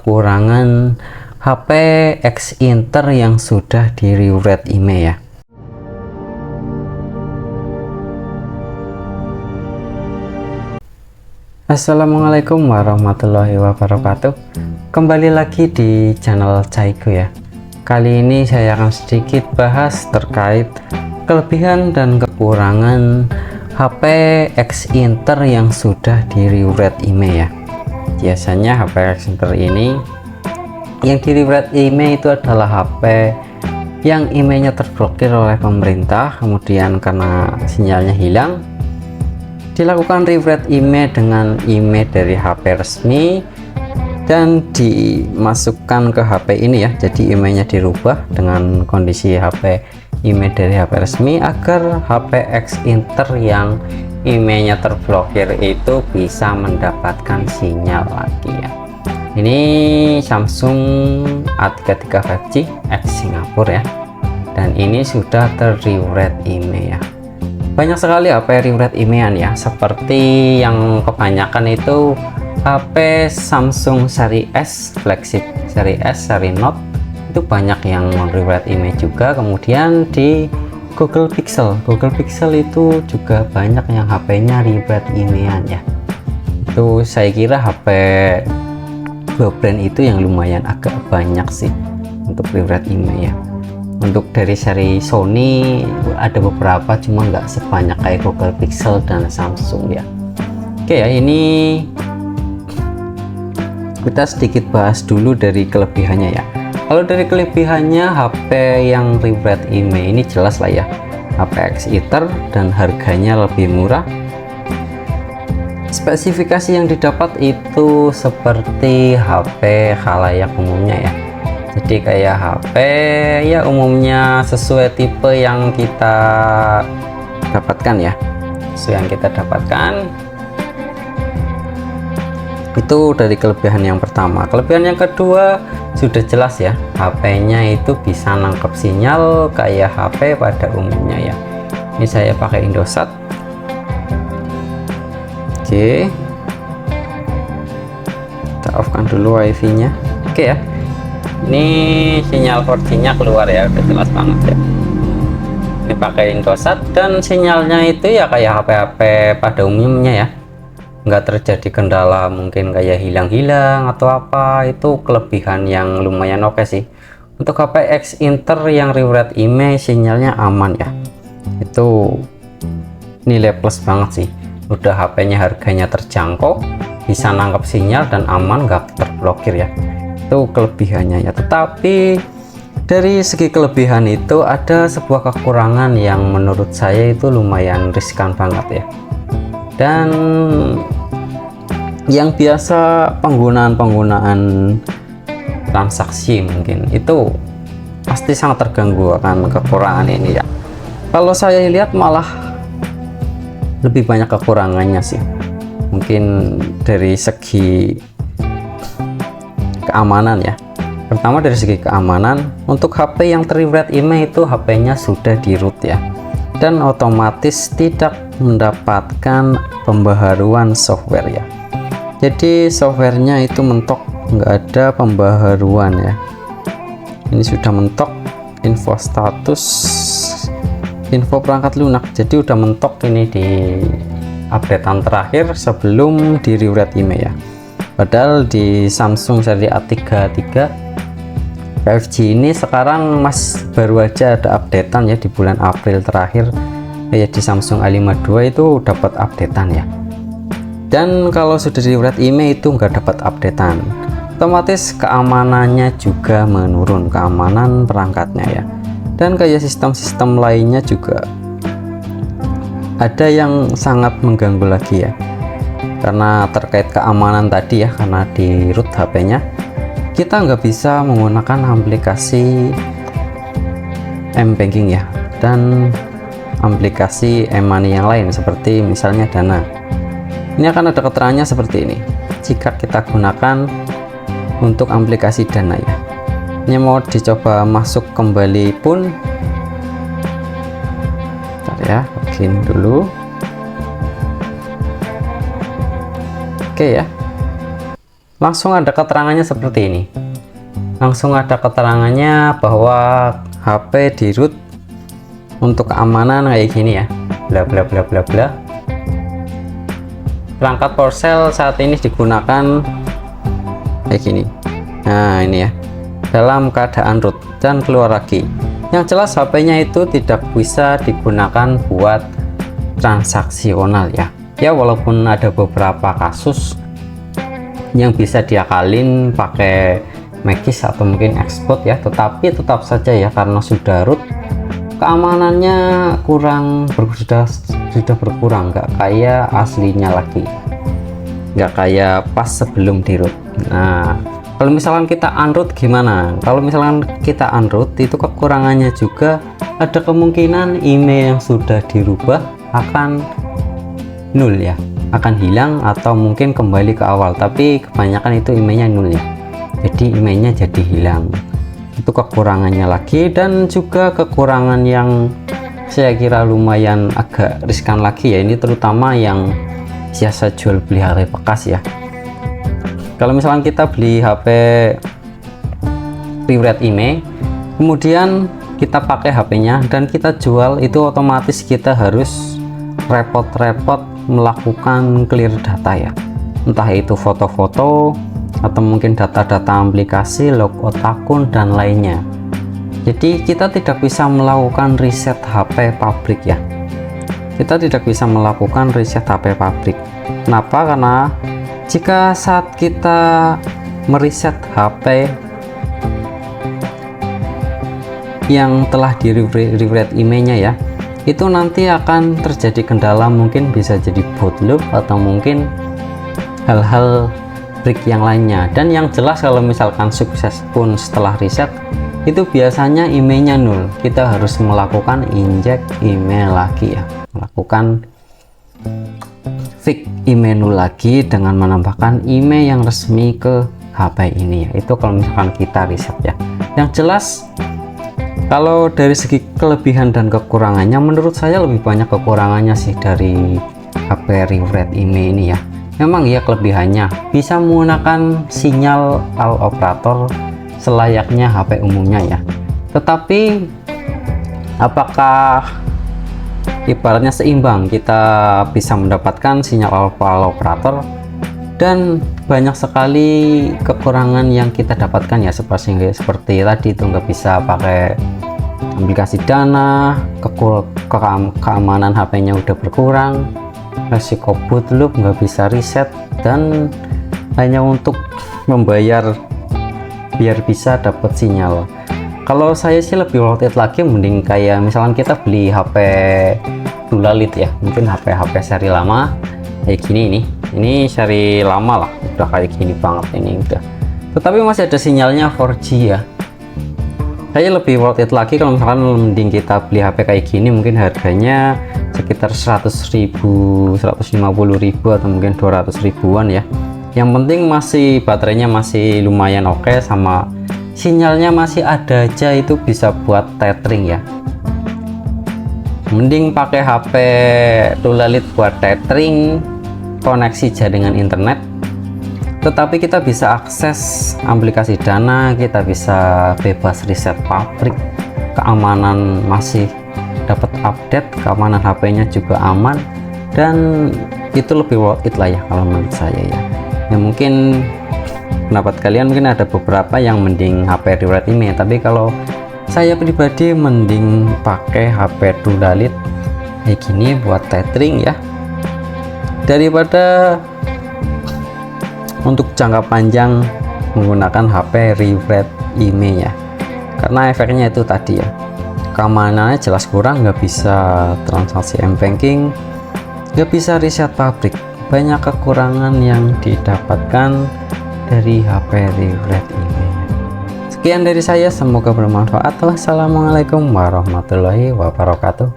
kekurangan HP X Inter yang sudah di rewrite IMEI ya. Assalamualaikum warahmatullahi wabarakatuh. Kembali lagi di channel Caigo ya. Kali ini saya akan sedikit bahas terkait kelebihan dan kekurangan HP X Inter yang sudah di rewrite IMEI ya. Biasanya HP X Inter ini yang di rewrite IMEI itu adalah HP yang IMEI-nya terblokir oleh pemerintah, kemudian karena sinyalnya hilang dilakukan rewrite IMEI dengan IMEI dari HP resmi dan dimasukkan ke HP ini ya. Jadi IMEI-nya dirubah dengan kondisi HP IMEI dari HP resmi agar HP X Inter yang IMEI-nya terblokir itu bisa mendapatkan sinyal lagi ya. Ini Samsung A33 5G X Singapura ya, dan ini sudah ter-rewrite IMEI ya. Banyak sekali HP rewrite IMEI ya, seperti yang kebanyakan itu HP Samsung seri S, flagship seri S, seri Note itu banyak yang rewrite IMEI juga. Kemudian di Google Pixel itu juga banyak yang HP-nya rewrite IMEI ya. Itu saya kira HP dua brand itu yang lumayan agak banyak sih untuk rewrite IMEI ya. Untuk dari seri Sony ada beberapa, cuma nggak sebanyak kayak Google Pixel dan Samsung ya. Oke ya, ini kita sedikit bahas dulu dari kelebihannya ya. Kalau dari kelebihannya, HP yang rewrite IMEI ini jelas lah ya, HP X Inter, dan harganya lebih murah. Spesifikasi yang didapat itu seperti HP khalayak umumnya ya. Jadi kayak HP ya umumnya sesuai tipe yang kita dapatkan ya, sesuai yang kita dapatkan. Itu dari kelebihan yang pertama. Kelebihan yang kedua sudah jelas ya, HP-nya itu bisa nangkep sinyal kayak HP pada umumnya ya. Ini saya pakai Indosat. Oke, kita off-kan dulu wifi-nya. Oke ya, ini sinyal 4G-nya keluar ya, udah jelas banget ya. Ini pakai Indosat dan sinyalnya itu ya kayak HP-HP pada umumnya ya, nggak terjadi kendala mungkin kayak hilang-hilang atau apa. Itu kelebihan yang lumayan oke sih. Untuk HP X Inter yang rewrite IMEI sinyalnya aman ya, itu nilai plus banget sih. Udah HP-nya harganya terjangkau, bisa nangkep sinyal dan aman, nggak terblokir ya. Itu kelebihannya ya. Tetapi dari segi kelebihan itu ada sebuah kekurangan yang menurut saya itu lumayan riskan banget ya, dan yang biasa penggunaan transaksi mungkin itu pasti sangat terganggu akan kekurangan ini ya. Kalau saya lihat malah lebih banyak kekurangannya sih, mungkin dari segi keamanan ya. Pertama dari segi keamanan, untuk HP yang ter-rewrite IMEI itu HP-nya sudah di root ya, dan otomatis tidak mendapatkan pembaharuan software ya. Jadi softwarenya itu mentok, nggak ada pembaharuan ya. Ini sudah mentok, info status, info perangkat lunak, jadi udah mentok ini di updatean terakhir sebelum di rewrite IMEI ya. Padahal di Samsung seri A33 5G ini sekarang baru aja ada updatean ya di bulan April terakhir. Kayak di Samsung A52 itu dapat updatean ya. Dan kalau sudah di rewrite IMEI itu nggak dapat updatean, otomatis keamanannya juga menurun, keamanan perangkatnya ya. Dan kayak sistem-sistem lainnya juga ada yang sangat mengganggu lagi ya, karena terkait keamanan tadi ya, karena di root HP-nya kita nggak bisa menggunakan aplikasi M-Banking ya, dan aplikasi e-money yang lain seperti misalnya Dana. Ini akan ada keterangannya seperti ini jika kita gunakan untuk aplikasi Dana ya. Ini mau dicoba masuk kembali pun, bentar ya, login dulu. Oke ya, langsung ada keterangannya seperti ini. Langsung ada keterangannya bahwa HP di root untuk keamanan kayak gini ya, bla bla bla bla bla. Perangkat ponsel saat ini digunakan kayak gini. Nah ini ya, dalam keadaan root dan keluar lagi. Yang jelas HP-nya itu tidak bisa digunakan buat transaksional ya. Ya walaupun ada beberapa kasus yang bisa diakalin pakai Magis atau mungkin export ya, tetapi tetap saja ya, karena sudah root keamanannya sudah berkurang, nggak kayak aslinya lagi, nggak kayak pas sebelum di root. Nah kalau misalkan kita unroot gimana? Kalau misalkan kita unroot itu kekurangannya juga ada kemungkinan email yang sudah dirubah akan nol ya, akan hilang atau mungkin kembali ke awal, tapi kebanyakan itu emailnya nol ya, jadi emailnya jadi hilang. Itu kekurangannya lagi. Dan juga kekurangan yang saya kira lumayan agak riskan lagi ya, ini terutama yang biasa jual beli HP bekas ya. Kalau misalkan kita beli HP rewrite email, kemudian kita pakai HP-nya dan kita jual, itu otomatis kita harus repot-repot melakukan clear data ya, entah itu foto-foto atau mungkin data-data aplikasi, logout akun dan lainnya. Jadi kita tidak bisa melakukan reset HP pabrik ya, kita tidak bisa melakukan reset HP pabrik. Kenapa? Karena jika saat kita mereset HP yang telah di rewrite emailnya ya, itu nanti akan terjadi kendala, mungkin bisa jadi bootloop atau mungkin hal-hal break yang lainnya. Dan yang jelas kalau misalkan sukses pun setelah reset itu biasanya emailnya nol, kita harus melakukan inject email lagi ya, melakukan fix email nol lagi dengan menambahkan email yang resmi ke HP ini ya. Itu kalau misalkan kita reset ya. Yang jelas kalau dari segi kelebihan dan kekurangannya, menurut saya lebih banyak kekurangannya sih dari HP rewrite email ini ya. Memang ya kelebihannya bisa menggunakan sinyal all operator selayaknya HP umumnya ya, tetapi apakah ibaratnya seimbang? Kita bisa mendapatkan sinyal all operator dan banyak sekali kekurangan yang kita dapatkan ya, seperti tadi itu nggak bisa pakai aplikasi dana, keamanan HP-nya udah berkurang, resiko bootloop, nggak bisa reset, dan hanya untuk membayar biar bisa dapat sinyal. Kalau saya sih lebih worth it lagi, mending kayak misalkan kita beli HP Dulalit ya, mungkin HP seri lama kayak gini. Ini seri lama lah, udah kayak gini banget ini udah, tetapi masih ada sinyalnya 4G ya. Saya lebih worth it lagi kalau misalkan mending kita beli HP kayak gini, mungkin harganya sekitar 100.000, 150.000 atau mungkin 200 ribuan ya. Yang penting masih baterainya masih lumayan oke, sama sinyalnya masih ada aja, itu bisa buat tethering ya. Mending pakai HP Dulalit buat tethering, koneksi jaringan internet, tetapi kita bisa akses aplikasi dana, kita bisa bebas reset pabrik, keamanan masih dapat update, keamanan HP-nya juga aman, dan itu lebih worth it lah ya kalau menurut saya ya. Ya mungkin pendapat kalian mungkin ada beberapa yang mending HP rewrite email, tapi kalau saya pribadi mending pakai HP Dulalit kayak gini buat tethering ya, daripada untuk jangka panjang menggunakan HP rewrite email ya. Karena efeknya itu tadi ya, keamanannya jelas kurang, nggak bisa transaksi m-banking, nggak bisa reset pabrik, banyak kekurangan yang didapatkan dari HP rewrite email. Sekian dari saya, semoga bermanfaat. Wassalamualaikum warahmatullahi wabarakatuh.